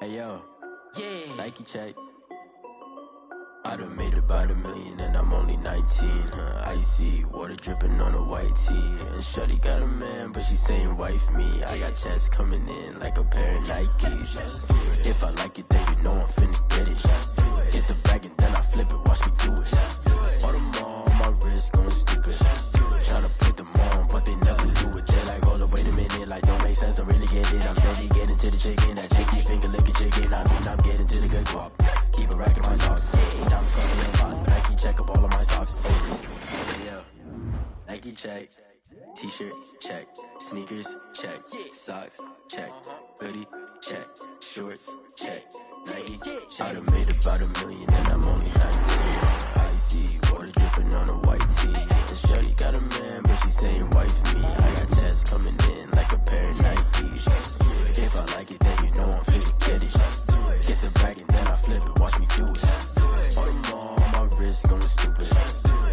Hey yo, yeah. Nike check. I done made about $1 million and I'm only 19. Icy water dripping on a white tee. And shawty got a man, but she saying wife me. I got checks coming in like a pair of Nikes. If I like it, then you know I'm finna get it. Hit the bag and then I flip it, watch me do it. All them on my wrist going stupid. Tryna put them on, but they never do it. They're like, hold up, wait a minute, like don't make sense, don't really get it. I'm steady getting to the chicken, that JT finger licking chicken. I mean, I'm getting to the good guap. Keep a rack in my socks. Diamonds costing me a lot. Nike check up all of my socks. Yeah. Nike check. T-shirt check. Sneakers check. Socks check. Hoodie check. Shorts check. Nike check. I done made about $1 million and I'm only 19. Icy water dripping on a white tee. And shorty got a man, but she saying wife me. I got checks coming in like a pair of Nikes. If I like it, then you know I'm finna get it. Get the bag and then I flip it, watch me do it. All them on my wrist going stupid.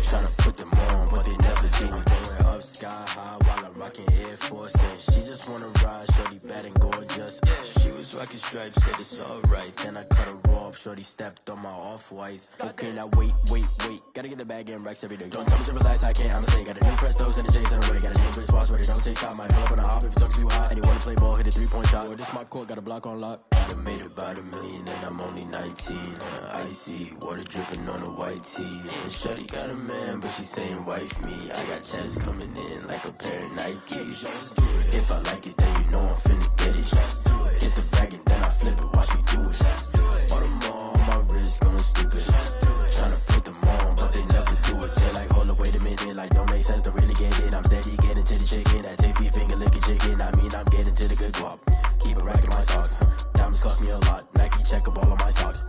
Tryna put them on, but they never do it. Going up sky high while I'm rocking Air Force. And she just wanna ride, shorty bad and gorgeous. She was rocking stripes, said it's alright. Then I cut her off, shorty stepped on my off-whites. Okay, now wait. Gotta get the bag and racks every day. Don't tell me to relax, I can't, I'm saying. Got a new Prestos and a J's in a way. Got a new wristwatch where they don't take time. Might pull up on a hop if it's talking too hot. And you wanna play ball, hit a 3-point shot. Well, this my court, got a block on lock. I done made about $1 million and I'm only 19. Icy water dripping on a white tee. And shawty got a man, but she saying wife me. I got checks coming in like a pair of Nikes. If I like it, then you know I'm finna get it. Hit the bag and then I flip it, watch me do it. All them on my wrist going stupid. Tryna put them on, but they never do it. They're like, hold up, wait a minute, like don't make sense, don't really get it. I'm steady getting to the chicken, that tasty finger licking chicken. I mean, I'm getting to the good guap. Keep a rack in my socks. Diamonds cost me a lot. Nike check up all of my socks.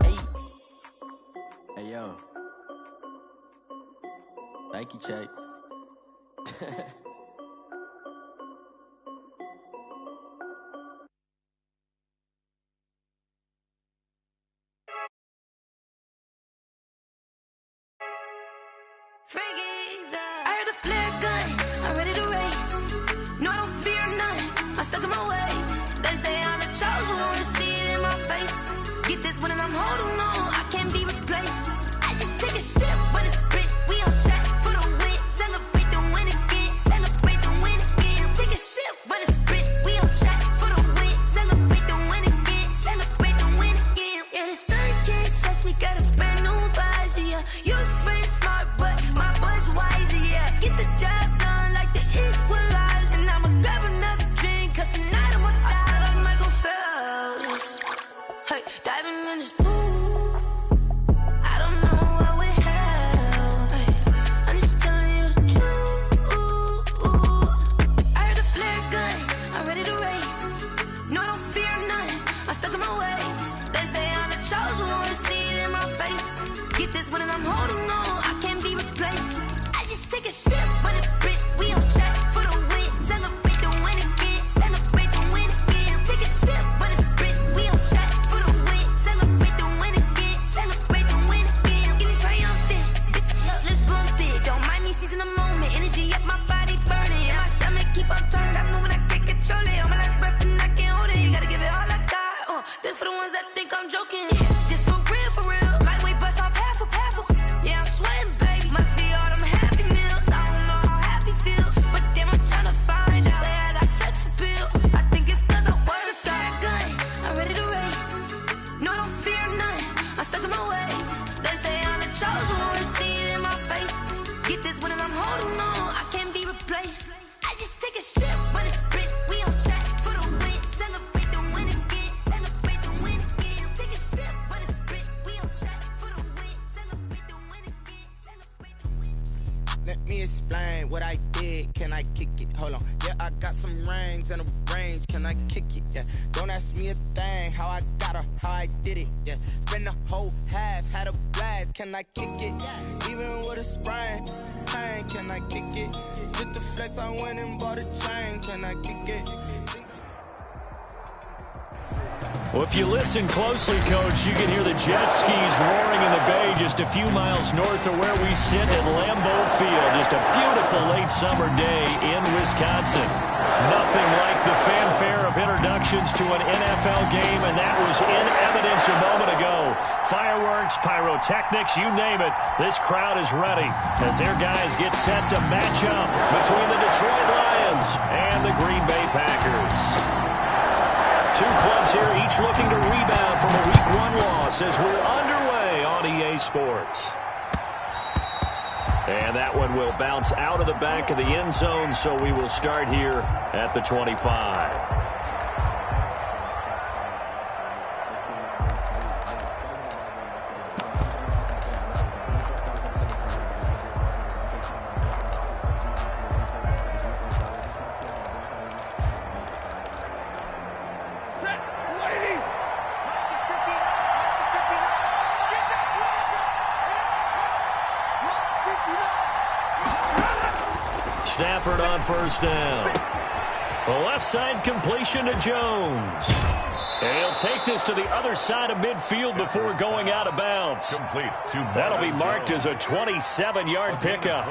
Hey yo. Nike check. I heard a flare gun, I'm ready to race. No, I don't fear none, I'm stuck in my ways. They say I'm the chosen one, to see it in my face. Get this one and I'm holding on, I can't be replaced. I just take a sip when it's split, we on track for the win. Celebrate the win again, celebrate the win again. Take a sip when it's split, we on track for the win. Celebrate the win again, celebrate the win again. Yeah, the sun can't touch me, got a brand new visor, yeah. You're friend smart, but my boy's wiser, yeah. Get the job done like the equalizer. And I'ma grab another drink, cause tonight I'ma die like Michael Phelps. Hey, diving in this pool, I don't know what we have. Hey, I'm just telling you the truth. I heard a flare gun, I'm ready to race. No, I don't fear none, I'm stuck in my ways. They say I'm the chosen one, to see it in my face. Get this one and I'm holding on, I can't be replaced. I just take a sip when it's split, we on track for the win. Celebrate the win again, celebrate the win again. Take a sip when it's split, we on track for the win. Celebrate the win again, celebrate the win again. Get it triumphant, let's bump it. Don't mind me seizing the moment, energy up my body burning. And my stomach keep on turning, stop moving, I can't control it. On my last breath and I can't hold it, you gotta give it all I got. This for the ones that think I'm joking. This for real. Lightweight bust off half a. Yeah, I'm sweating, baby. Must be all them happy meals. I don't know how happy feels, but damn, I'm tryna find out. Say I got sex appeal. I think it's cause I wear the fire gun. I'm ready to race. No, I don't fear none, I'm stuck in my ways. They say I'm the chosen one, to see it in my face. Get this one and I'm holding on, I can't be replaced. I just take a sip when it's split, we on track for the win. Celebrate the win again, celebrate the win again. Take a sip when it's split, we on track for the win. Celebrate the win again, celebrate the win. Let me explain what I did. Can I kick it? Hold on. Yeah, I got some rings and a range. Can I kick it? Yeah. Don't ask me a thing. How I got her, how I did it. Yeah. Spend the whole half, had a blast. Can I kick it? Even with a sprain. Pain, can I kick it? Just the flex, I went and bought a chain. Can I kick it? Well, if you listen closely, Coach, you can hear the jet skis roaring in the bay just a few miles north of where we sit at Lambeau Field. Just a beautiful late summer day in Wisconsin. Nothing like the fanfare of introductions to an NFL game, and that was in evidence a moment ago. Fireworks, pyrotechnics, you name it. This crowd is ready as their guys get set to match up between the Detroit Lions and the Green Bay Packers. Two clubs here, each looking to rebound from a Week 1 loss as we're underway on EA Sports. And that one will bounce out of the back of the end zone, so we will start here at the 25. Stafford on first down. A left side completion to Jones. And he'll take this to the other side of midfield before going out of bounds. That'll be marked as a 27-yard pickup.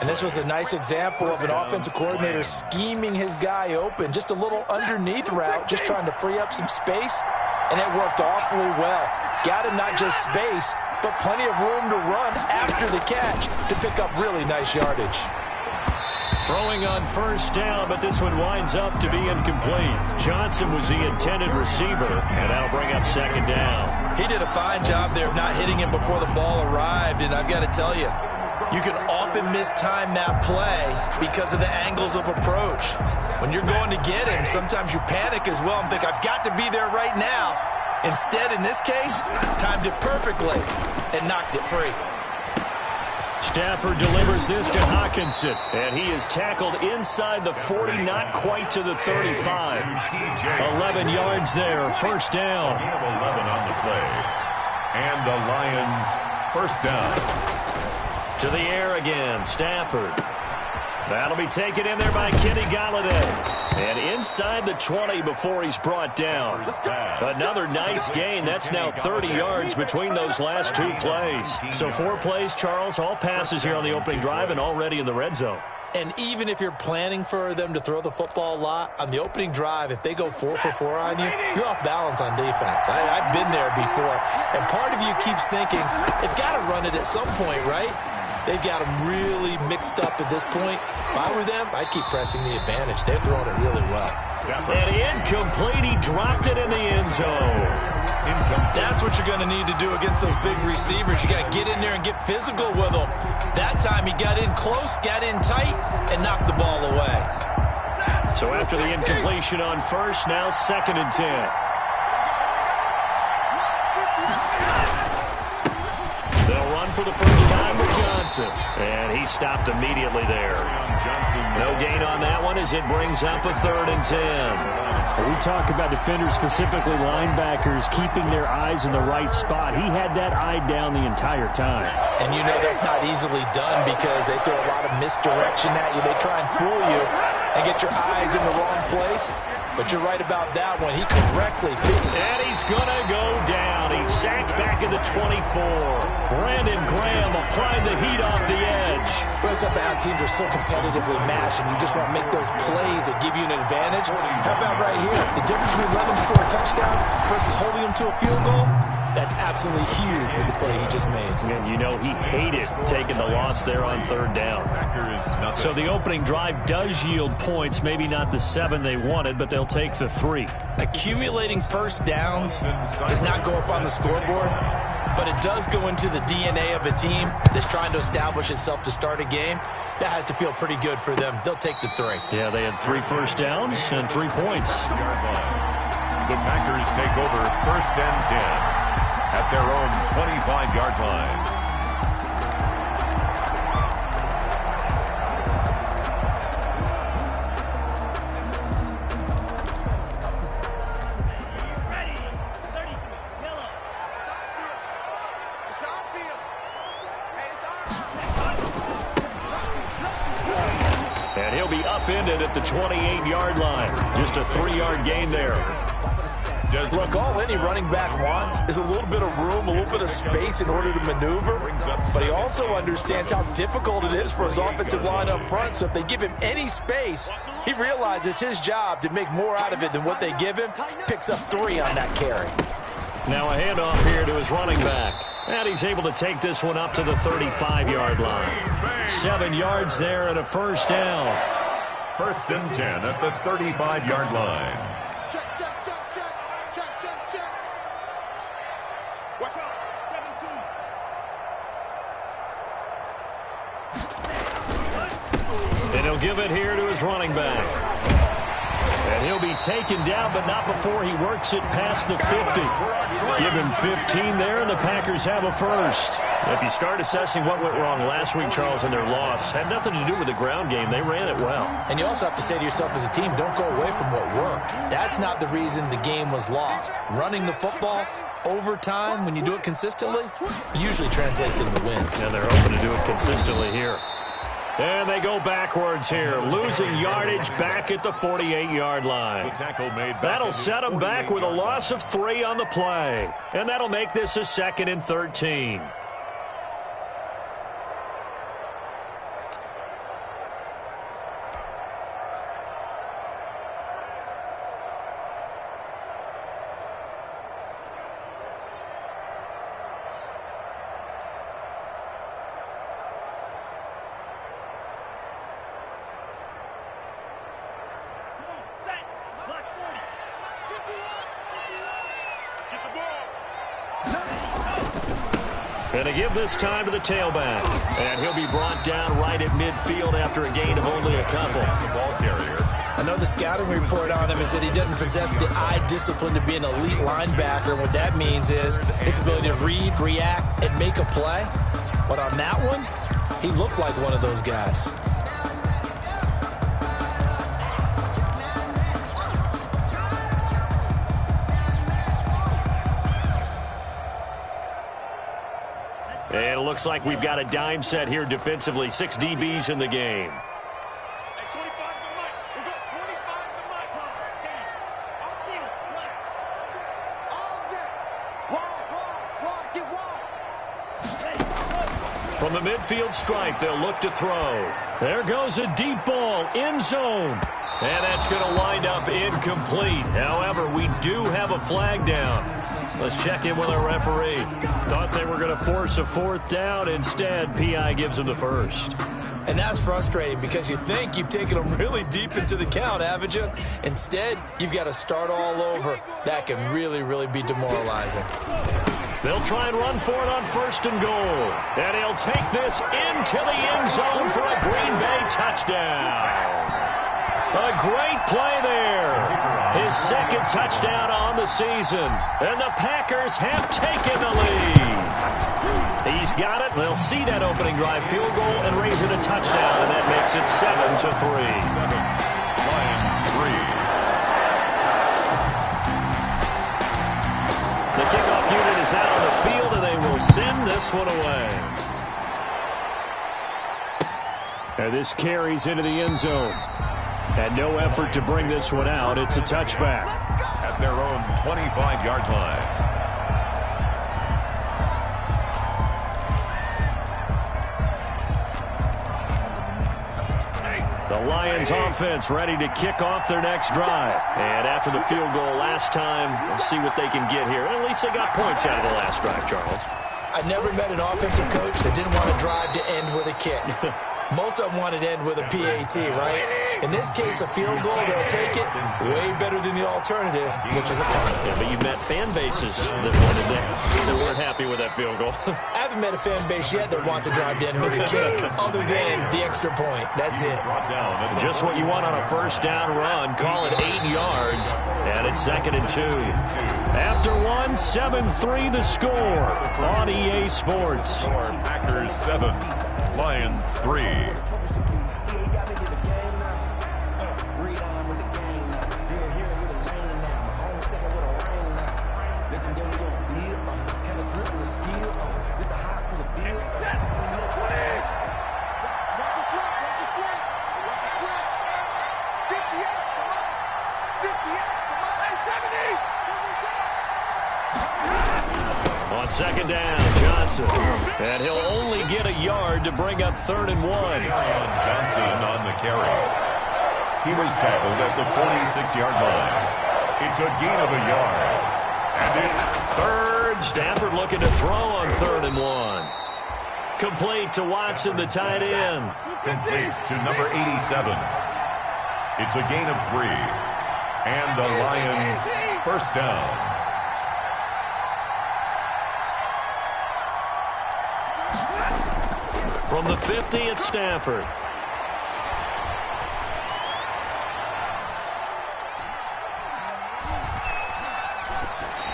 And this was a nice example of an offensive coordinator scheming his guy open. Just a little underneath route, just trying to free up some space. And it worked awfully well. Got him not just space, but plenty of room to run after the catch to pick up really nice yardage. Throwing on first down, but this one winds up to be incomplete. Johnson was the intended receiver, and that'll bring up second down. He did a fine job there of not hitting him before the ball arrived, and I've got to tell you, you can often mistime that play because of the angles of approach. When you're going to get him, sometimes you panic as well and think, I've got to be there right now. Instead, in this case, timed it perfectly and knocked it free. Stafford delivers this to Hawkinson, and he is tackled inside the 40, not quite to the 35. 11 yards there, first down. 11 on the play. And the Lions first down. To the air again, Stafford. That'll be taken in there by Kenny Golladay. And inside the 20 before he's brought down. Another nice gain. That's now 30 yards between those last two plays. So 4 plays, Charles, all passes here on the opening drive and already in the red zone. And even if you're planning for them to throw the football a lot, on the opening drive, if they go 4 for 4 on you, you're off balance on defense. I've been there before. And part of you keeps thinking, they've got to run it at some point, right? They've got them really mixed up at this point. If I were them, I'd keep pressing the advantage. They're throwing it really well. And incomplete. He dropped it in the end zone. That's what you're going to need to do against those big receivers. You got to get in there and get physical with them. That time he got in close, got in tight, and knocked the ball away. So after the incompletion on first, now 2nd and 10. They'll run for the first time with Johnson. And he stopped immediately there. No gain on that one as it brings up a 3rd and 10. We talk about defenders, specifically linebackers, keeping their eyes in the right spot. He had that eye down the entire time. And you know that's not easily done because they throw a lot of misdirection at you. They try and fool you and get your eyes in the wrong place. But you're right about that one. He correctly fit. And he's going to go down. He's sacked back at the 24. Brandon Graham applied the heat off the edge. Well, it's up to how teams are so competitively matched, and you just want to make those plays that give you an advantage. How about right here? The difference between letting them score a touchdown versus holding them to a field goal? That's absolutely huge with the play he just made. And you know he hated taking the loss there on 3rd down. So the opening drive does yield points, maybe not the 7 they wanted, but they'll take the 3. Accumulating first downs does not go up on the scoreboard, but it does go into the DNA of a team that's trying to establish itself to start a game. That has to feel pretty good for them. They'll take the 3. Yeah, they had 3 first downs and 3 points. The Packers take over 1st and 10. At their own 25-yard line. And he'll be upended at the 28-yard line. Just a 3-yard gain there. Look, all any running back wants is a little bit of room, a little bit of space in order to maneuver. But he also understands how difficult it is for his offensive line up front. So if they give him any space, he realizes his job to make more out of it than what they give him. Picks up 3 on that carry. Now a handoff here to his running back. And he's able to take this one up to the 35-yard line. 7 yards there and a first down. 1st and 10 at the 35-yard line. Check. Watch out. 17. And he'll give it here to his running back. And he'll be taken down, but not before he works it past the 50. Give him 15 there, and the Packers have a first. If you start assessing what went wrong last week, Charles, in their loss, had nothing to do with the ground game. They ran it well. And you also have to say to yourself as a team, don't go away from what worked. That's not the reason the game was lost. Running the football over time, when you do it consistently, usually translates into wins. And they're hoping to do it consistently here. And they go backwards here, losing yardage back at the 48-yard line. That'll set them back with a loss of 3 on the play. And that'll make this a 2nd and 13. And to give this time to the tailback. And he'll be brought down right at midfield after a gain of only a couple. The ball carrier. I know the scouting report on him is that he doesn't possess the eye discipline to be an elite linebacker. And what that means is his ability to read, react, and make a play. But on that one, he looked like one of those guys. And it looks like we've got a dime set here defensively. 6 DBs in the game. Hey, 25 to Mike. We got 25 to Mike. 10. All field. All day. Wide. Get wide. From the midfield stripe, they'll look to throw. There goes a deep ball, end zone. And that's going to wind up incomplete. However, we do have a flag down. Let's check in with our referee. Thought they were going to force a 4th down. Instead, PI gives them the first. And that's frustrating because you think you've taken them really deep into the count, haven't you? Instead, you've got to start all over. That can really, really be demoralizing. They'll try and run for it on 1st and goal. And he'll take this into the end zone for a Green Bay touchdown. A great play there. His 2nd touchdown on the season. And the Packers have taken the lead. He's got it. They'll see that opening drive field goal and raise it a touchdown. And that makes it 7-3. Lions 3. The kickoff unit is out on the field, and they will send this one away. And this carries into the end zone. And no effort to bring this one out. It's a touchback. At their own 25-yard line. The Lions offense ready to kick off their next drive. And after the field goal last time, we'll see what they can get here. And at least they got points out of the last drive, Charles. I never met an offensive coach that didn't want to drive to end with a kick. Most of them wanted to end with a PAT, right? In this case, a field goal, they'll take it. Way better than the alternative, which is a punt. Yeah, but you've met fan bases that wanted that weren't happy with that field goal. I haven't met a fan base yet that wants to drive to end with a kick, other than the extra point. That's it. Just what you want on a 1st down run. Call it 8 yards, and it's 2nd and 2. After one, 7-3 the score on EA Sports. Packers 7, Lions 3. On second down, Johnson. And he'll only get a yard to bring up 3rd and 1. Johnson on the carry. He was tackled at the 46-yard line. It's a gain of a yard. And it's 3rd. Stafford looking to throw on 3rd and 1. Complete to Watson, the tight end. Complete to number 87. It's a gain of 3. And the Lions first down. From the 50, it's Stafford.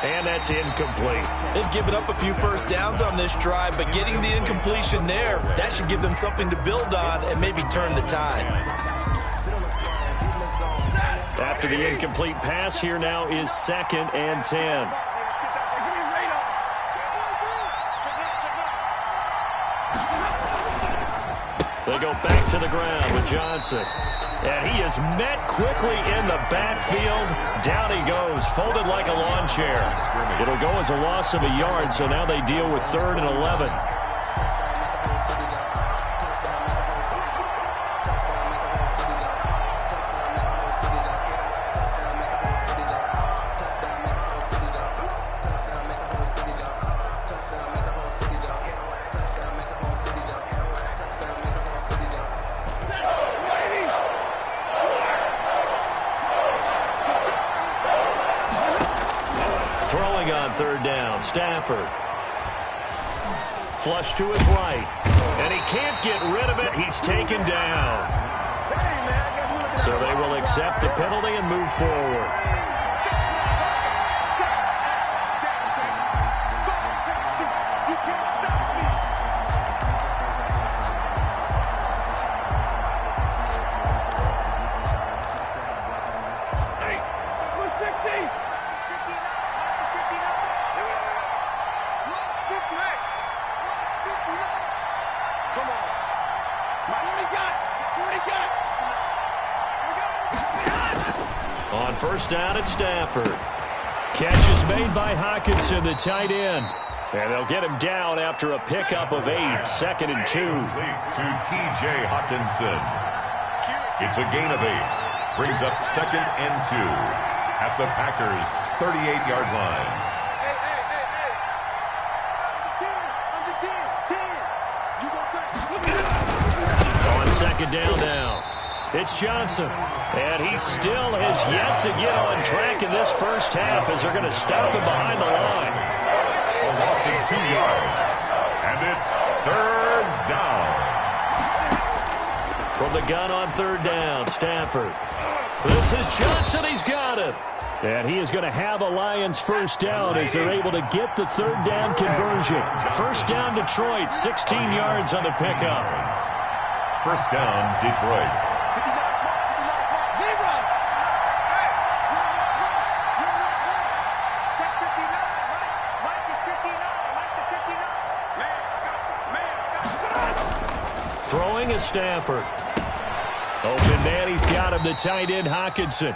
And that's incomplete. They've given up a few first downs on this drive, but getting the incompletion there, that should give them something to build on and maybe turn the tide. After the incomplete pass, here now is 2nd and 10. They go back to the ground with Johnson. And he is met quickly in the backfield. Down he goes, folded like a lawn chair. It'll go as a loss of a yard, so now they deal with 3rd and 11. Stafford. Flush to his right. And he can't get rid of it. He's taken down. So they will accept the penalty and move forward. On first down at Stafford. Catch is made by Hockenson, the tight end. And they'll get him down after a pickup of 8, 2nd and 2. To T.J. Hockenson. It's a gain of 8. Brings up 2nd and 2 at the Packers' 38-yard line. On second down now, it's Johnson. And he still has yet to get on track in this first half as they're going to stop him behind the line. A loss of 2 yards. And it's 3rd down. From the gun on 3rd down, Stafford. This is Johnson. He's got it. And he is going to have a Lions first down as they're able to get the 3rd down conversion. First down, Detroit, 16 yards on the pickup. First down, Detroit. Throwing is Stafford. Open man, he's got him, the tight end, Hockenson.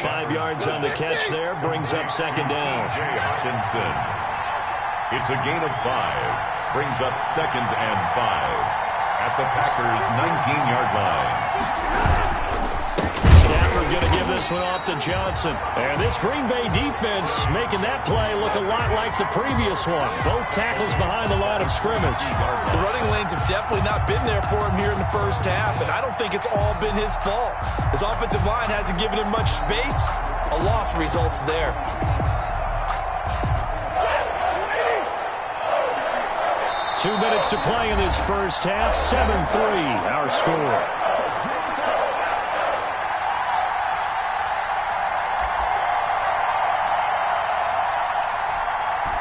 5 yards on the catch there, brings up 2nd down. T.J. Hockenson. It's a gain of 5. Brings up 2nd and 5 at the Packers' 19-yard line. Stafford going to give this one off to Johnson. And this Green Bay defense making that play look a lot like the previous one. Both tackles behind the line of scrimmage. The running lanes have definitely not been there for him here in the first half, and I don't think it's all been his fault. His offensive line hasn't given him much space. A loss results there. Two minutes to play in this first half. 7-3, our score.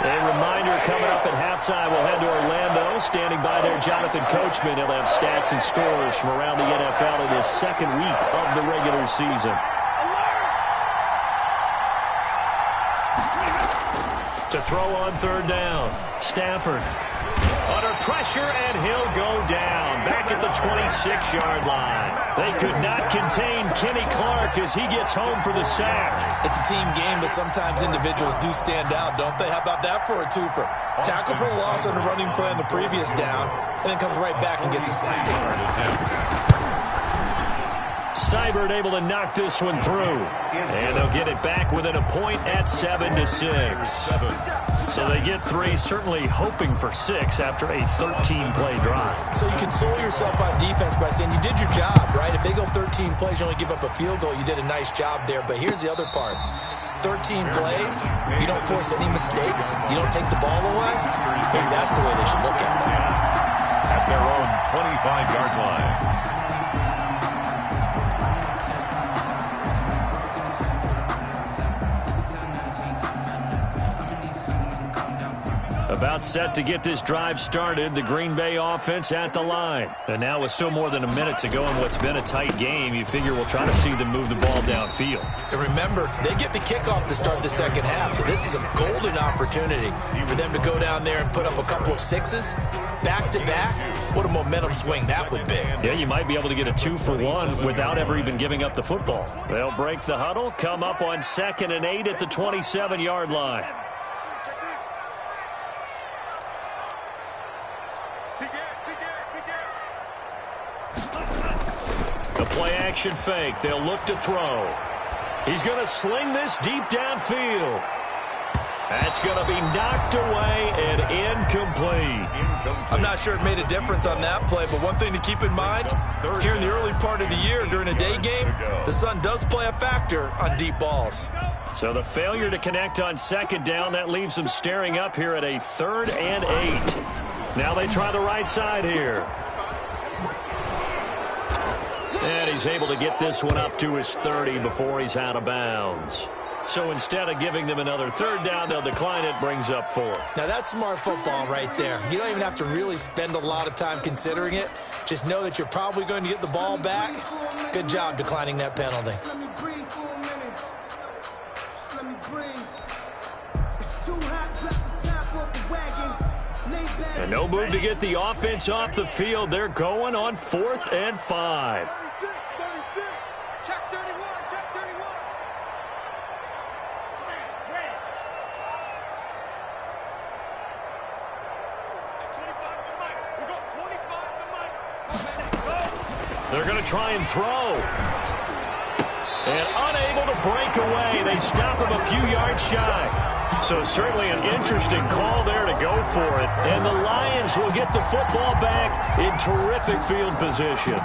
A reminder coming up at halftime, we'll head to Orlando. Standing by there, Jonathan Coachman. He'll have stats and scores from around the NFL in his 2nd week of the regular season. To throw on third down. Stafford under pressure, and he'll go down back at the 26-yard line. They could not contain Kenny Clark as he gets home for the sack. It's a team game, but sometimes individuals do stand out, don't they? How about that for a twofer? Tackle for a loss on the running play on the previous down, and then comes right back and gets a sack. Seibert able to knock this one through. And they'll get it back within a point at 7-6. So they get 3, certainly hoping for 6 after a 13-play drive. So you console yourself on defense by saying you did your job, right? If they go 13 plays, you only give up a field goal, you did a nice job there. But here's the other part. 13 plays, you don't force any mistakes, you don't take the ball away. Maybe that's the way they should look at it. At their own 25-yard line. About set to get this drive started, the Green Bay offense at the line. And now with still more than a minute to go in what's been a tight game, you figure we'll try to see them move the ball downfield. And remember, they get the kickoff to start the second half, so this is a golden opportunity for them to go down there and put up a couple of 6s back-to-back. What a momentum swing that would be. Yeah, you might be able to get a 2-for-1 without ever even giving up the football. They'll break the huddle, come up on 2nd and 8 at the 27-yard line. The play-action fake. They'll look to throw. He's going to sling this deep downfield. That's going to be knocked away and incomplete. I'm not sure it made a difference on that play, but one thing to keep in mind, here in the early part of the year during a day game, the sun does play a factor on deep balls. So the failure to connect on 2nd down, that leaves them staring up here at a 3rd and 8. Now they try the right side here. And he's able to get this one up to his 30 before he's out of bounds. So instead of giving them another 3rd down, they'll decline it, brings up 4. Now that's smart football right there. You don't even have to really spend a lot of time considering it. Just know that you're probably going to get the ball back. Good job declining that penalty. Let me breathe for a minute. Just let me breathe. It's too hot, drop the top off the wagon. Lay back. And no move to get the offense off the field. They're going on 4th and 5. 36. Check 31. Check 31. They're going to try and throw. And unable to break away. They stop him a few yards shy. So certainly an interesting call there to go for it. And the Lions will get the football back in terrific field position.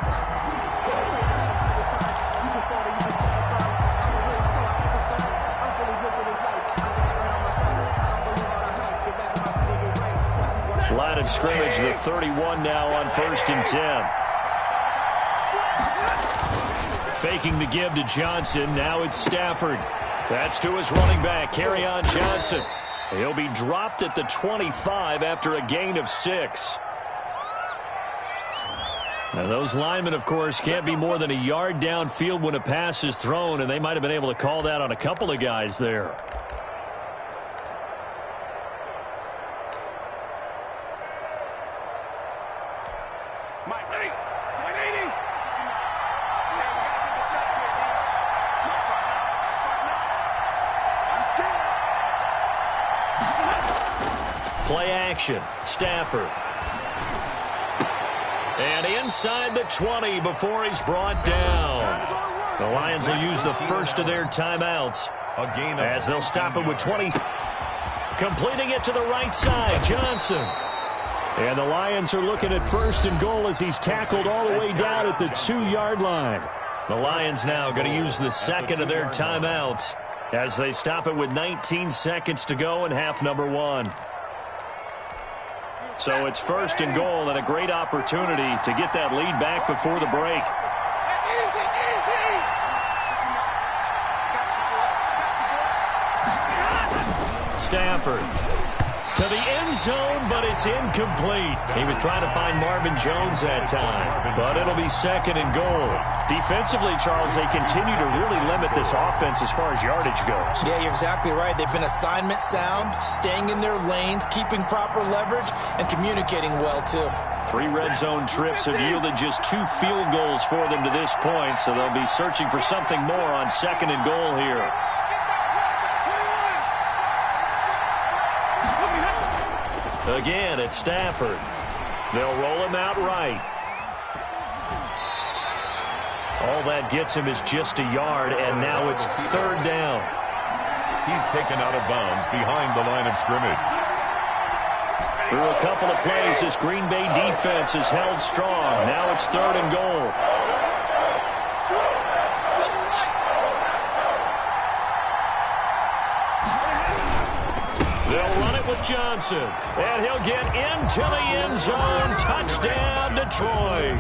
Line of scrimmage, the 31 now on 1st and 10. Faking the give to Johnson. Now it's Stafford. That's to his running back, Kerryon Johnson. He'll be dropped at the 25 after a gain of 6. Now those linemen, of course, can't be more than a yard downfield when a pass is thrown, and they might have been able to call that on a couple of guys there. Play action. Stafford. And inside the 20 before he's brought down. The Lions will use the first of their timeouts as they'll stop it with 20. Completing it to the right side, Johnson. And the Lions are looking at 1st and goal as he's tackled all the way down at the 2-yard line. The Lions now going to use the second of their timeouts as they stop it with 19 seconds to go in half number 1. So it's 1st and goal and a great opportunity to get that lead back before the break. Stafford to the end zone, but it's incomplete. He was trying to find Marvin Jones that time, but it'll be 2nd and goal. Defensively, Charles, they continue to really limit this offense as far as yardage goes. Yeah, you're exactly right. They've been assignment sound, staying in their lanes, keeping proper leverage, and communicating well, too. 3 red zone trips have yielded just 2 field goals for them to this point, so they'll be searching for something more on 2nd and goal here. Again, it's Stafford. They'll roll him out right. All that gets him is just a yard, and now it's 3rd down. He's taken out of bounds behind the line of scrimmage. Through a couple of plays, this Green Bay defense is held strong. Now it's 3rd and goal. They'll run it with Johnson, and he'll get into the end zone. Touchdown, Detroit.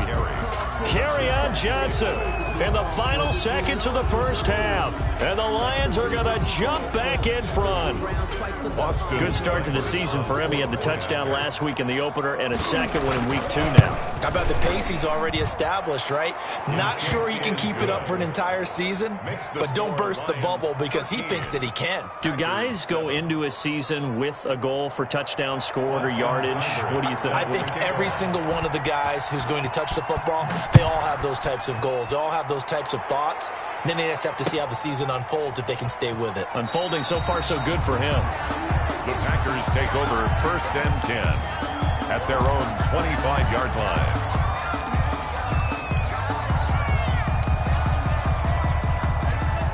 Carry on Johnson in the final seconds of the first half. And the Lions are going to jump back in front. Good start to the season for him. He had the touchdown last week in the opener and a second one in week 2 now. How about the pace he's already established, right? Not sure he can keep it up for an entire season, but don't burst the bubble because he thinks that he can. Do guys go into a season with a goal for touchdown scored or yardage? What do you think? I think every single one of the guys who's going to touch the football, they all have those types of goals. They all have those types of thoughts. And then they just have to see how the season unfolds if they can stay with it. Unfolding so far so good for him. The Packers take over 1st and 10 at their own 25-yard line.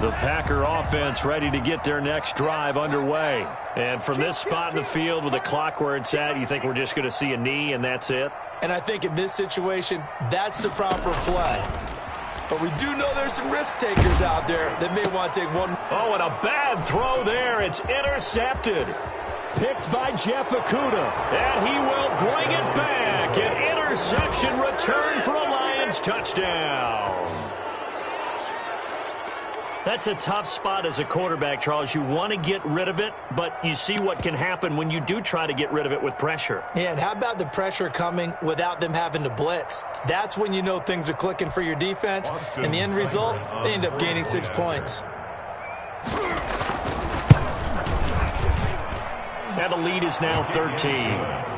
The Packer offense ready to get their next drive underway. And from this spot in the field with the clock where it's at, you think we're just going to see a knee and that's it? And I think in this situation, that's the proper play. But we do know there's some risk takers out there that may want to take one. Oh, and a bad throw there. It's intercepted. Picked by Jeff Okudah. And he will bring it back. An interception return for a Lions touchdown. That's a tough spot as a quarterback, Charles. You want to get rid of it, but you see what can happen when you do try to get rid of it with pressure. Yeah, and how about the pressure coming without them having to blitz? That's when you know things are clicking for your defense. And the end result, they end up gaining 6 points. And the lead is now 13.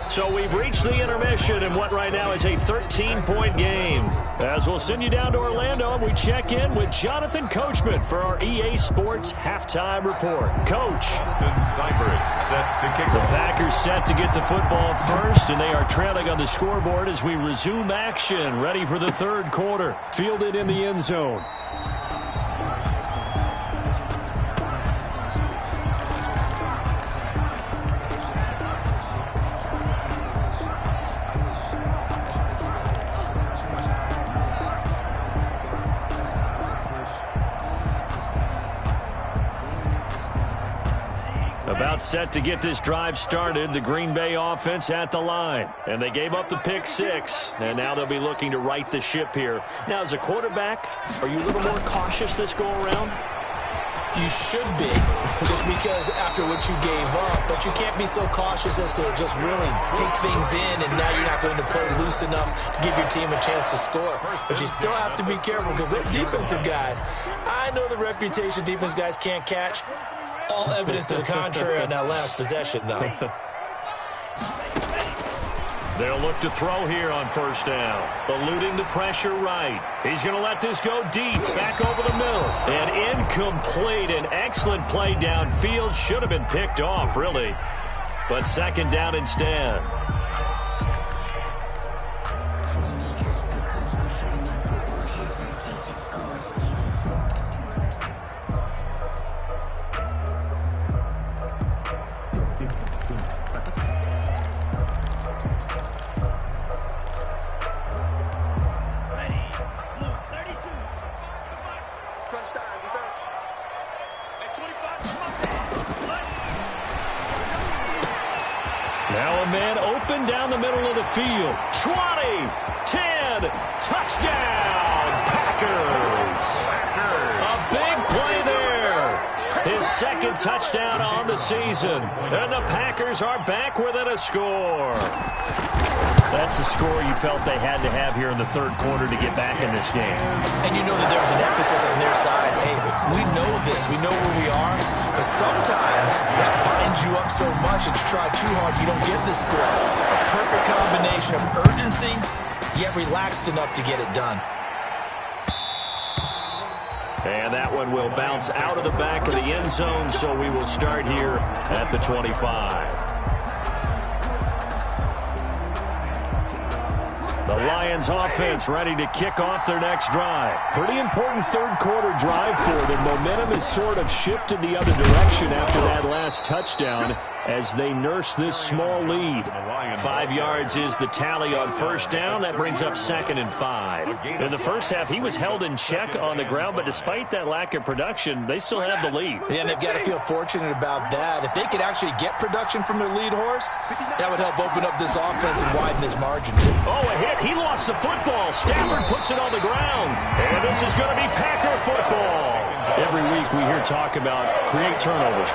So we've reached the intermission in what right now is a 13-point game. As we'll send you down to Orlando, and we check in with Jonathan Coachman for our EA Sports Halftime Report. Coach. The Packers set to get the football first, and they are trailing on the scoreboard as we resume action, ready for the 3rd quarter. Fielded in the end zone. About set to get this drive started, the Green Bay offense at the line. And they gave up the pick 6, and now they'll be looking to right the ship here. Now, as a quarterback, are you a little more cautious this go-around? You should be, just because after what you gave up. But you can't be so cautious as to just really take things in, and now you're not going to play loose enough to give your team a chance to score. But you still have to be careful because those defensive guys, I know the reputation defense guys can't catch. All evidence to the contrary on that last possession, though. They'll look to throw here on 1st down. Eluding the pressure right. He's going to let this go deep. Back over the middle. And incomplete. An excellent play downfield. Should have been picked off, really. But 2nd down instead. Now a man open down the middle of the field. 20, 10, touchdown, Packers. A big play there. His second touchdown on the season. And the Packers are back within a score. That's a score you felt they had to have here in the third quarter to get back in this game. And you know that there was an emphasis on their side. Hey, we know this. We know where we are. But sometimes that binds you up so much that you try too hard, you don't get this score. A perfect combination of urgency, yet relaxed enough to get it done. And that one will bounce out of the back of the end zone, so we will start here at the 25. The Lions offense ready to kick off their next drive. Pretty important third quarter drive for them. Momentum has sort of shifted the other direction after that last touchdown as they nurse this small lead. 5 yards is the tally on first down. That brings up 2nd and 5. In the first half, he was held in check on the ground, but despite that lack of production, they still have the lead. Yeah, and they've got to feel fortunate about that. If they could actually get production from their lead horse, that would help open up this offense and widen this margin too. Oh, a hit. He lost the football. Stafford puts it on the ground. And this is going to be Packer football. Every week we hear talk about create turnovers.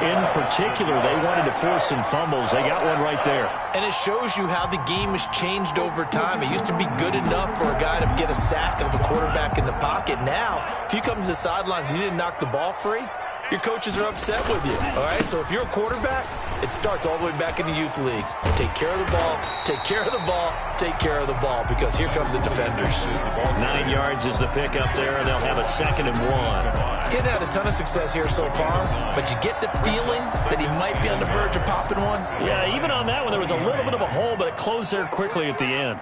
In particular, they wanted to force some fumbles. They got one right there. And it shows you how the game has changed over time. It used to be good enough for a guy to get a sack of a quarterback in the pocket. Now, if you come to the sidelines and you didn't knock the ball free, your coaches are upset with you. All right, so if you're a quarterback, it starts all the way back in the youth leagues. Take care of the ball, take care of the ball, take care of the ball, because here come the defenders. 9 yards is the pick up there, and they'll have a 2nd and 1. He hadn't had a ton of success here so far, but you get the feeling that he might be on the verge of popping one. Yeah, even on that one, there was a little bit of a hole, but it closed there quickly at the end.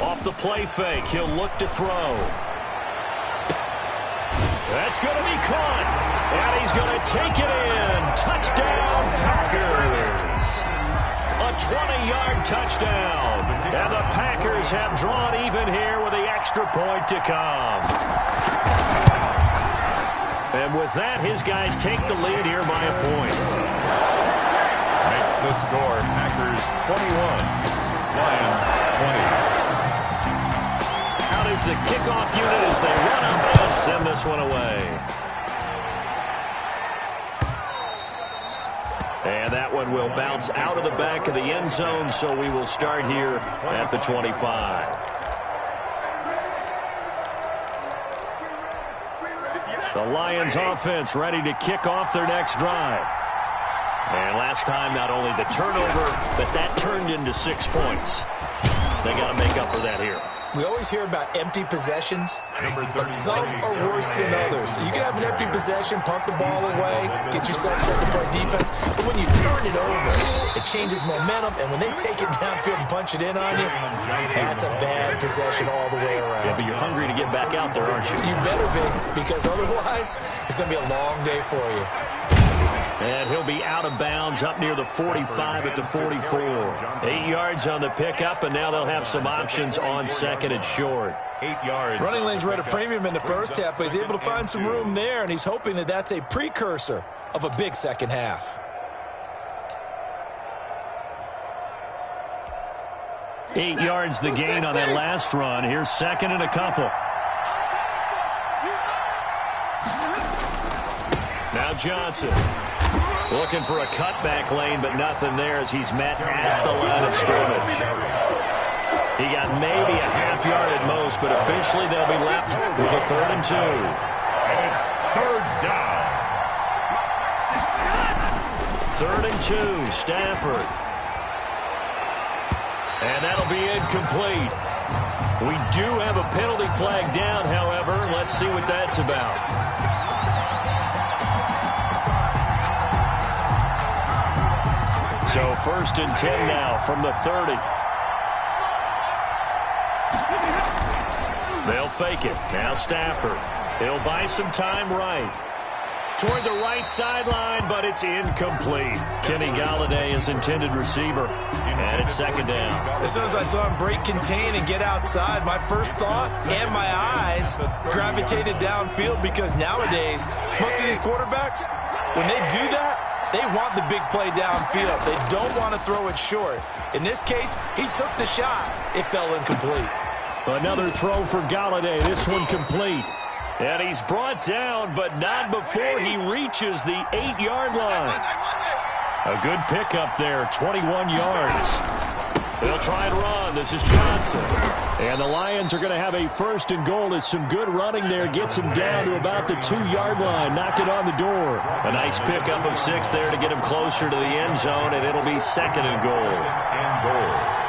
Off the play fake, he'll look to throw. That's going to be caught, and he's going to take it in. Touchdown, Packers. A 20-yard touchdown, and the Packers have drawn even here with the extra point to come. And with that, his guys take the lead here by a point. Makes the score Packers 21, Lions 20. Is the kickoff unit as they run up and send this one away. And that one will bounce out of the back of the end zone, so we will start here at the 25. The Lions offense ready to kick off their next drive. And last time, not only the turnover, but that turned into 6 points. They got to make up for that here. We always hear about empty possessions, but some are worse than others. You can have an empty possession, punt the ball away, get yourself second-point defense, but when you turn it over, it changes momentum, and when they take it downfield and punch it in on you, that's a bad possession all the way around. Yeah, but you're hungry to get back out there, aren't you? You better be, because otherwise, it's going to be a long day for you. And he'll be out of bounds up near the 45 at the 44. 8 yards on the pickup, and now they'll have some options on 2nd and short. 8 yards. Running lanes were at a premium in the first half, but he's able to find some room there, and he's hoping that that's a precursor of a big second half. 8 yards the gain on that last run. Here's 2nd and a couple. Now Johnson. Looking for a cutback lane, but nothing there as he's met at the line of scrimmage. He got maybe a half yard at most, but officially they'll be left with a 3rd and 2. And it's 3rd down. 3rd and 2, Stafford. And that'll be incomplete. We do have a penalty flag down, however. Let's see what that's about. So 1st and 10 now from the 30. They'll fake it. Now Stafford. He'll buy some time right. Toward the right sideline, but it's incomplete. Kenny Galladay is intended receiver. And it's 2nd down. As soon as I saw him break contain and get outside, my first thought and my eyes gravitated downfield, because nowadays, most of these quarterbacks, when they do that, They want the big play downfield. They don't want to throw it short. In this case, he took the shot. It fell incomplete. Another throw for Galladay. This one complete. And he's brought down, but not before he reaches the 8-yard line. A good pickup there, 21 yards. They'll try and run. This is Johnson. And the Lions are going to have a 1st and goal as some good running there gets him down to about the 2-yard line. Knock it on the door. A nice pickup of 6 there to get him closer to the end zone, and it'll be 2nd and goal.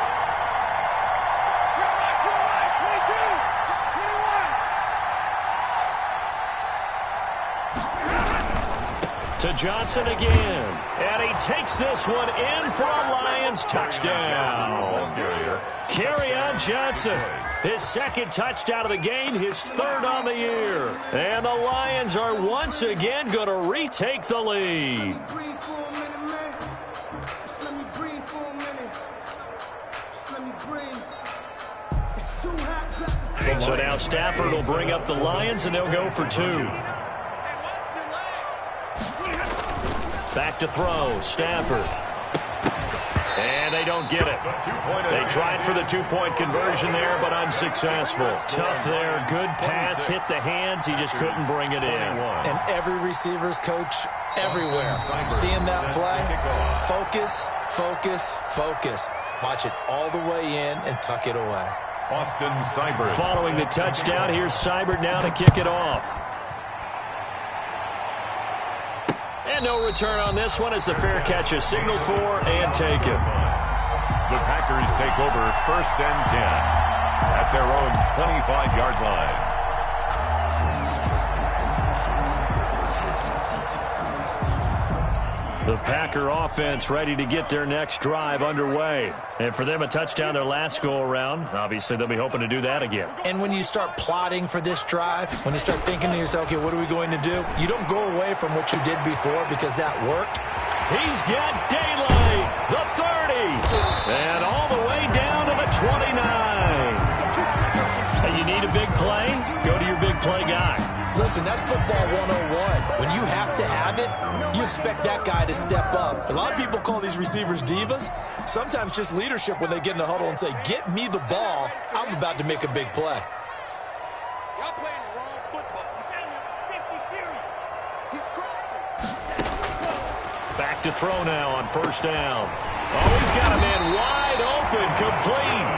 To Johnson again. And he takes this one in for a Lions touchdown. Kerryon Johnson. His 2nd touchdown of the game, his 3rd on the year. And the Lions are once again going to retake the lead. So now Stafford will bring up the Lions, and they'll go for 2. Back to throw, Stafford. And they don't get it. They tried for the 2-point conversion there, but unsuccessful. Tough there, good pass, hit the hands. He just couldn't bring it in. And every receiver's coach everywhere. Seeing that play, focus, focus, focus. Watch it all the way in and tuck it away. Austin Seibert. Following the touchdown, here's Seibert now to kick it off. And no return on this one as the fair catch is signaled for and taken. The Packers take over 1st and 10 at their own 25-yard line. The Packer offense ready to get their next drive underway. And for them, a touchdown their last go-around. Obviously, they'll be hoping to do that again. And when you start plotting for this drive, when you start thinking to yourself, okay, what are we going to do? You don't go away from what you did before because that worked. He's got daylight, the 30, and all the way down to the 29. Hey, you need a big play? Go to your big play guy. Listen, that's football 101. When you have to have it, you expect that guy to step up. A lot of people call these receivers divas. Sometimes just leadership when they get in the huddle and say, get me the ball. I'm about to make a big play. Y'all playing the wrong football. I'm telling you, 50 period. He's crossing. Back to throw now on 1st down. Oh, he's got a man wide open, complete.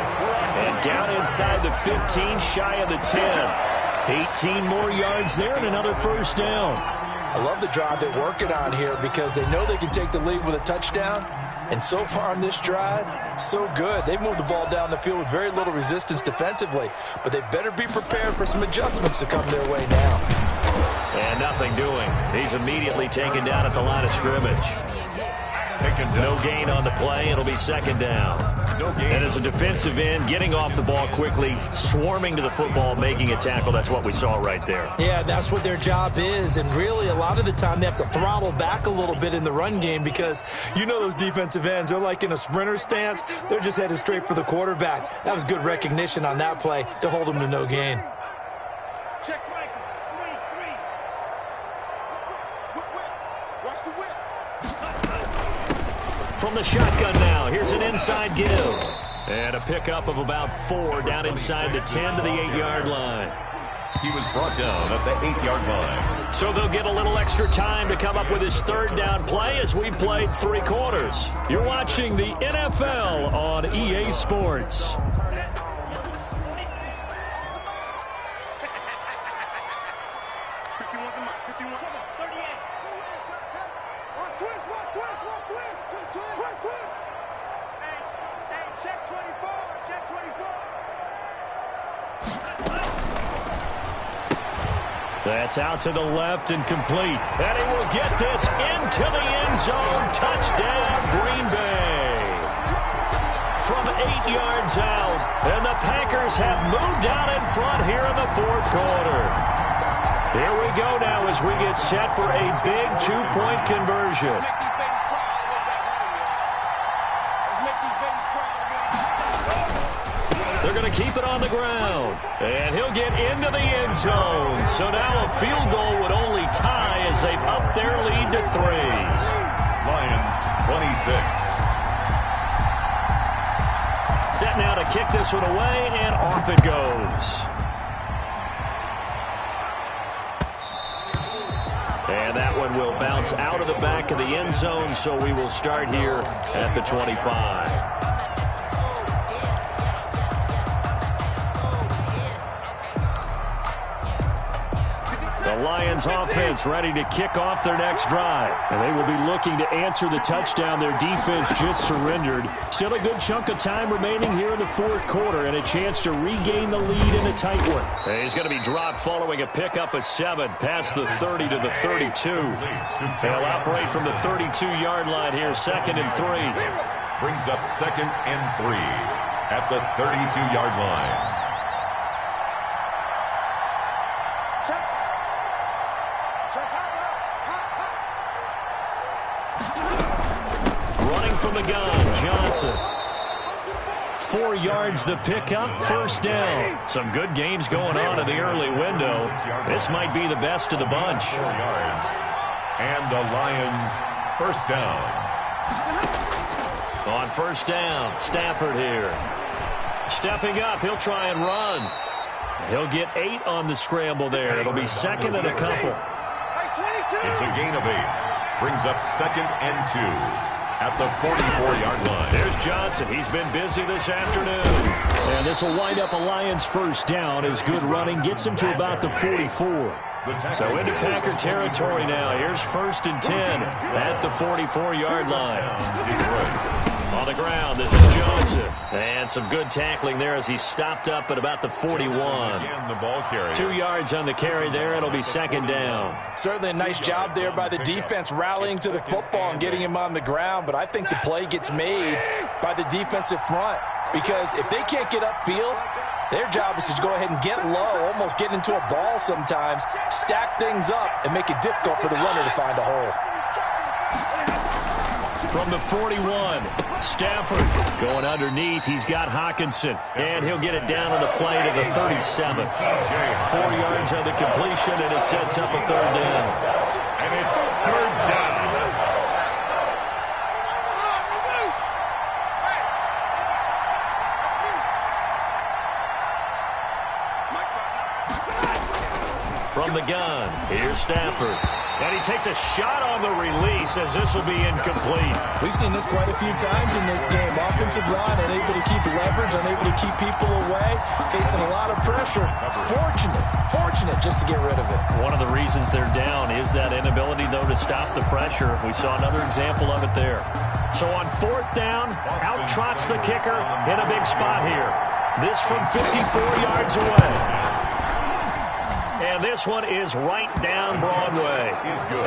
And down inside the 15, shy of the 10. 18 more yards there and another 1st down. I love the drive they're working on here because they know they can take the lead with a touchdown. And so far on this drive, so good. They've moved the ball down the field with very little resistance defensively. But they better be prepared for some adjustments to come their way now. And nothing doing. He's immediately taken down at the line of scrimmage. No gain on the play. It'll be 2nd down. And as a defensive end, getting off the ball quickly, swarming to the football, making a tackle. That's what we saw right there. Yeah, that's what their job is. And really, a lot of the time, they have to throttle back a little bit in the run game because you know those defensive ends, they're like in a sprinter stance. They're just headed straight for the quarterback. That was good recognition on that play to hold them to no gain. Check Michael. 3-3. Watch the whip. From the shotgun now, here's an inside give. And a pickup of about 4 down inside the 10 to the 8-yard line. He was brought down at the 8-yard line. So they'll get a little extra time to come up with his 3rd down play as we played 3 quarters. You're watching the NFL on EA Sports. That's out to the left and complete. And he will get this into the end zone. Touchdown, Green Bay. From 8 yards out. And the Packers have moved out in front here in the 4th quarter. Here we go now as we get set for a big 2-point conversion. They're going to keep it on the ground. And he'll get into the end zone. So now a field goal would only tie as they've upped their lead to 3. Lions 26. Set now to kick this one away, and off it goes. And that one will bounce out of the back of the end zone, so we will start here at the 25. The Lions offense ready to kick off their next drive. And they will be looking to answer the touchdown their defense just surrendered. Still a good chunk of time remaining here in the fourth quarter and a chance to regain the lead in a tight one. And he's going to be dropped following a pickup of 7 past the 30 to the 32. They'll operate from the 32-yard line here, 2nd and 3. Brings up 2nd and 3 at the 32-yard line. From the gun, Johnson. 4 yards the pickup, 1st down. Some good games going on in the early window. This might be the best of the bunch. 4 yards. And the Lions 1st down. On 1st down, Stafford here. Stepping up, he'll try and run. He'll get 8 on the scramble there. It'll be 2nd and a couple. It's a gain of 8. Brings up 2nd and 2. At the 44-yard line. There's Johnson. He's been busy this afternoon. And this will wind up a Lions 1st down as good running gets him to about the 44. So into Packer territory now. Here's 1st and 10 at the 44-yard line. On the ground, this is Johnson. And some good tackling there as he stopped up at about the 41. The ball carrier. 2 yards on the carry there. It'll be 2nd down. Certainly a nice job there by the defense rallying to the football and getting him on the ground. But I think the play gets made by the defensive front. Because if they can't get upfield, their job is to go ahead and get low, almost get into a ball sometimes, stack things up, and make it difficult for the runner to find a hole. From the 41, Stafford going underneath. He's got Hawkinson, and he'll get it down on the play to the 37. 4 yards on the completion, and it sets up a 3rd down. And it's 3rd down. From the gun, here's Stafford. And he takes a shot on the release as this will be incomplete. We've seen this quite a few times in this game. Offensive line unable to keep leverage, unable to keep people away, facing a lot of pressure. Fortunate just to get rid of it. One of the reasons they're down is that inability, though, to stop the pressure. We saw another example of it there. So on 4th down, out trots the kicker in a big spot here. This from 54 yards away. And this one is right down Broadway.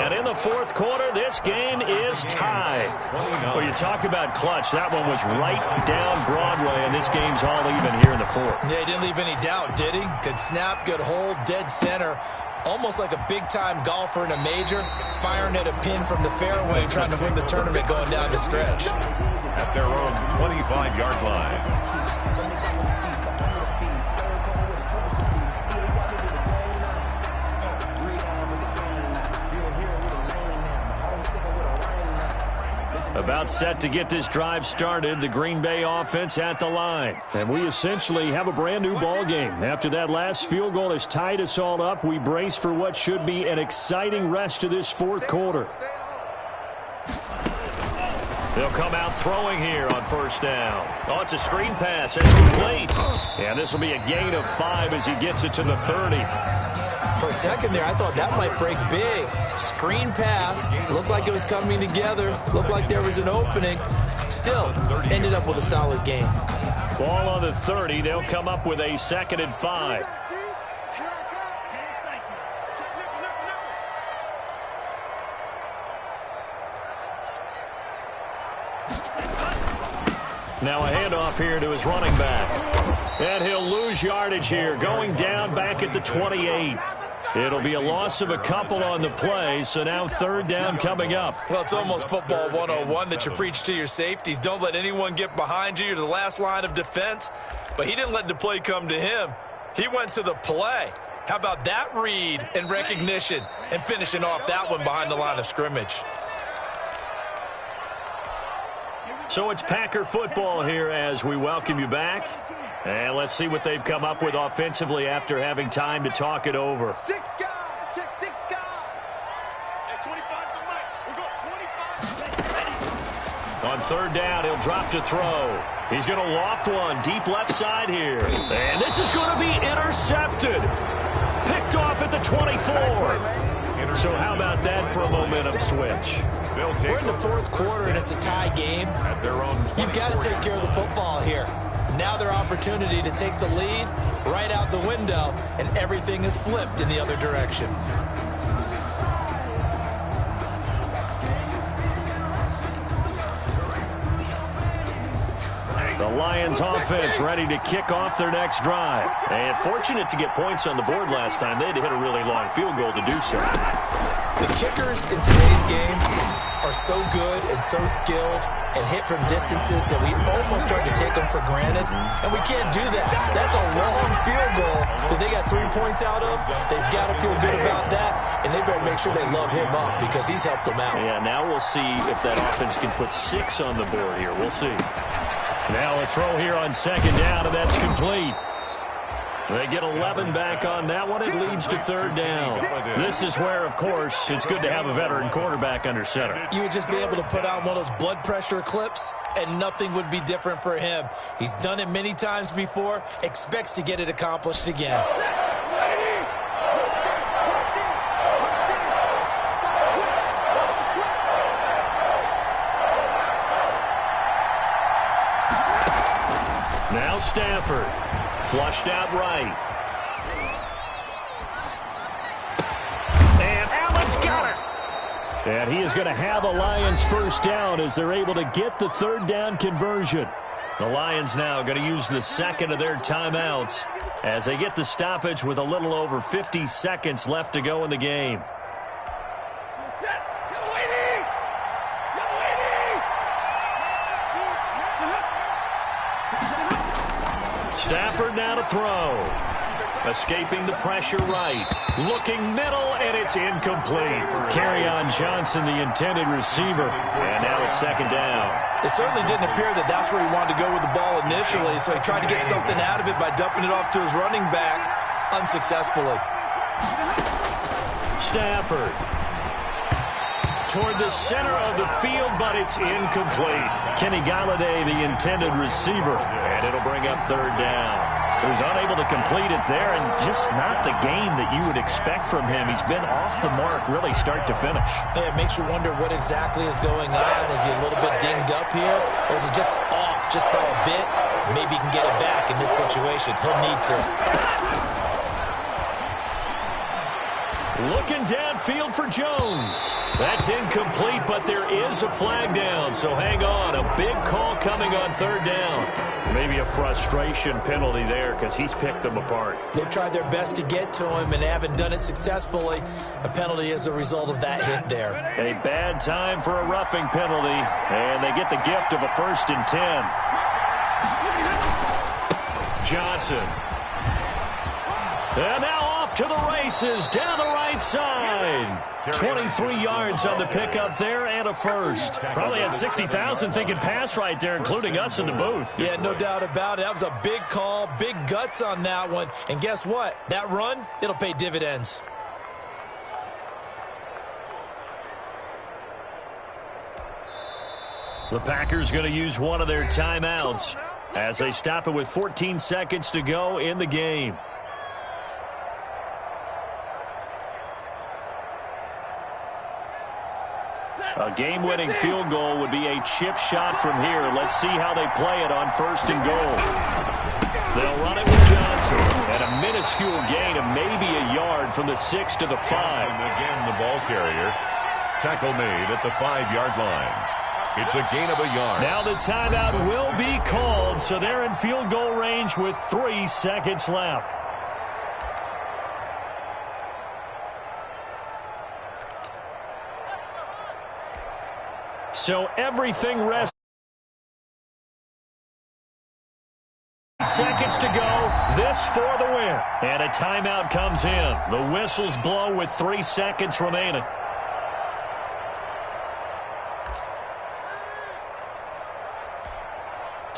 And in the 4th quarter, this game is tied. So you talk about clutch. That one was right down Broadway, and this game's all even here in the 4th. Yeah, he didn't leave any doubt, did he? Good snap, good hold, dead center. Almost like a big-time golfer in a major, firing at a pin from the fairway, trying to win the tournament going down the stretch. At their own 25-yard line. About set to get this drive started, the Green Bay offense at the line. And we essentially have a brand-new ball game. After that last field goal has tied us all up, we brace for what should be an exciting rest of this 4th quarter. They'll come out throwing here on 1st down. Oh, it's a screen pass. It's complete. And this will be a gain of 5 as he gets it to the 30. For a second there, I thought that might break big. Screen pass. Looked like it was coming together. Looked like there was an opening. Still, ended up with a solid game. Ball on the 30. They'll come up with a 2nd and 5. Now a handoff here to his running back. And he'll lose yardage here, going down back at the 28. It'll be a loss of a couple on the play, so now 3rd down coming up. Well, it's almost football 101 that you preach to your safeties. Don't let anyone get behind you. You're the last line of defense. But he didn't let the play come to him. He went to the play. How about that read and recognition and finishing off that one behind the line of scrimmage? So it's Packer football here as we welcome you back. And let's see what they've come up with offensively after having time to talk it over. 6 guys. Check 6 guys. Hey, 25 for Mike. We're going 25. Ready. On third down, he'll drop to throw. He's going to loft one deep left side here. And this is going to be intercepted. Picked off at the 24. So how about that for a momentum switch? We're in the fourth quarter, and it's a tie game. You've got to take care of the football here. Now their opportunity to take the lead right out the window, and everything is flipped in the other direction. The Lions offense ready to kick off their next drive. And fortunate to get points on the board last time. They had to hit a really long field goal to do so. The kickers in today's game are so good and so skilled and hit from distances that we almost start to take them for granted, and we can't do that. That's a long field goal that they got 3 points out of. They've got to feel good about that, and they better make sure they love him up because he's helped them out. Yeah, now we'll see if that offense can put 6 on the board here. We'll see. Now a throw here on second down, and that's complete. They get 11 back on that one. It leads to third down. This is where, of course, it's good to have a veteran quarterback under center. You would just be able to put on one of those blood pressure clips, and nothing would be different for him. He's done it many times before, expects to get it accomplished again. Now Stafford. Flushed out right. And Allen's got it. And he is going to have a Lions first down as they're able to get the third down conversion. The Lions now going to use the second of their timeouts as they get the stoppage with a little over 50 seconds left to go in the game. Stafford now to throw. Escaping the pressure right. Looking middle, and it's incomplete. Kerryon Johnson, the intended receiver. And now it's second down. It certainly didn't appear that that's where he wanted to go with the ball initially, so he tried to get something out of it by dumping it off to his running back unsuccessfully. Stafford. Toward the center of the field, but it's incomplete. Kenny Galladay, the intended receiver, and it'll bring up third down. He was unable to complete it there, and just not the game that you would expect from him. He's been off the mark, really start to finish. Yeah, it makes you wonder what exactly is going on. Is he a little bit dinged up here, or is he just off just by a bit? Maybe he can get it back in this situation. He'll need to. Looking downfield for Jones. That's incomplete, but there is a flag down, so hang on. A big call coming on third down. Maybe a frustration penalty there because he's picked them apart. They've tried their best to get to him and haven't done it successfully. A penalty is a result of that hit there. A bad time for a roughing penalty, and they get the gift of a 1st and 10. Johnson. And now off to the races, down the right side. 23 yards on the pickup there and a first. Probably had 60,000 thinking pass right there, including us in the booth. Yeah, no doubt about it. That was a big call, big guts on that one. And guess what? That run, it'll pay dividends. The Packers going to use one of their timeouts as they stop it with 14 seconds to go in the game. A game-winning field goal would be a chip shot from here. Let's see how they play it on 1st and goal. They'll run it with Johnson. And a minuscule gain of maybe a yard from the 6 to the 5. Again, the ball carrier. Tackle made at the 5-yard line. It's a gain of a yard. Now the timeout will be called, so they're in field goal range with 3 seconds left. So everything rests. Seconds to go. This for the win. And a timeout comes in. The whistles blow with 3 seconds remaining.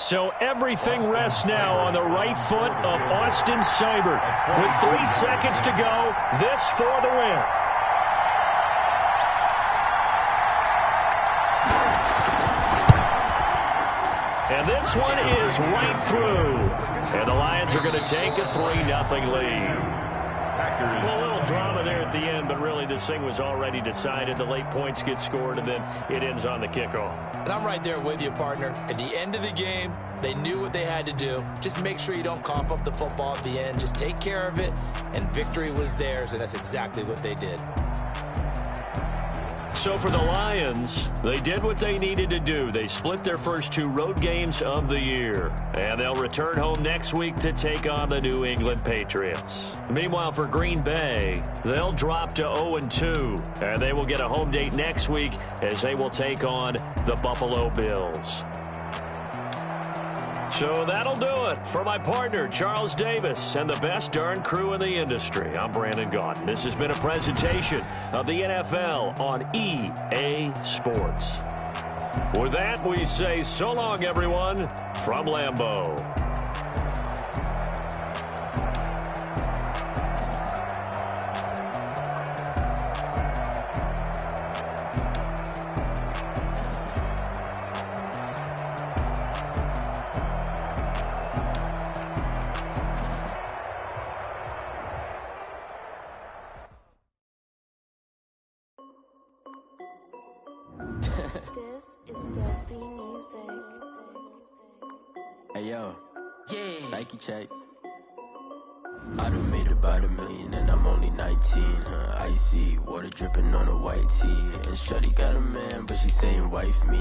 So everything rests now on the right foot of Austin Seibert. With 3 seconds to go, this for the win. And this one is right through. And the Lions are going to take a 3-0 lead. Well, a little drama there at the end, but really this thing was already decided. The late points get scored, and then it ends on the kickoff. And I'm right there with you, partner. At the end of the game, they knew what they had to do. Just make sure you don't cough up the football at the end. Just take care of it, and victory was theirs, and that's exactly what they did. So for the Lions, they did what they needed to do. They split their first 2 road games of the year, and they'll return home next week to take on the New England Patriots. Meanwhile, for Green Bay, they'll drop to 0-2, and they will get a home date next week as they will take on the Buffalo Bills. So that'll do it for my partner, Charles Davis, and the best darn crew in the industry. I'm Brandon Gaudin. This has been a presentation of the NFL on EA Sports. With that, we say so long, everyone, from Lambeau. This is Delphi Music. Hey yo, yeah, Nike check. I done made about $1 million and I'm only 19. Icy water dripping on a white tee, and shawty got a man, but she saying wife me.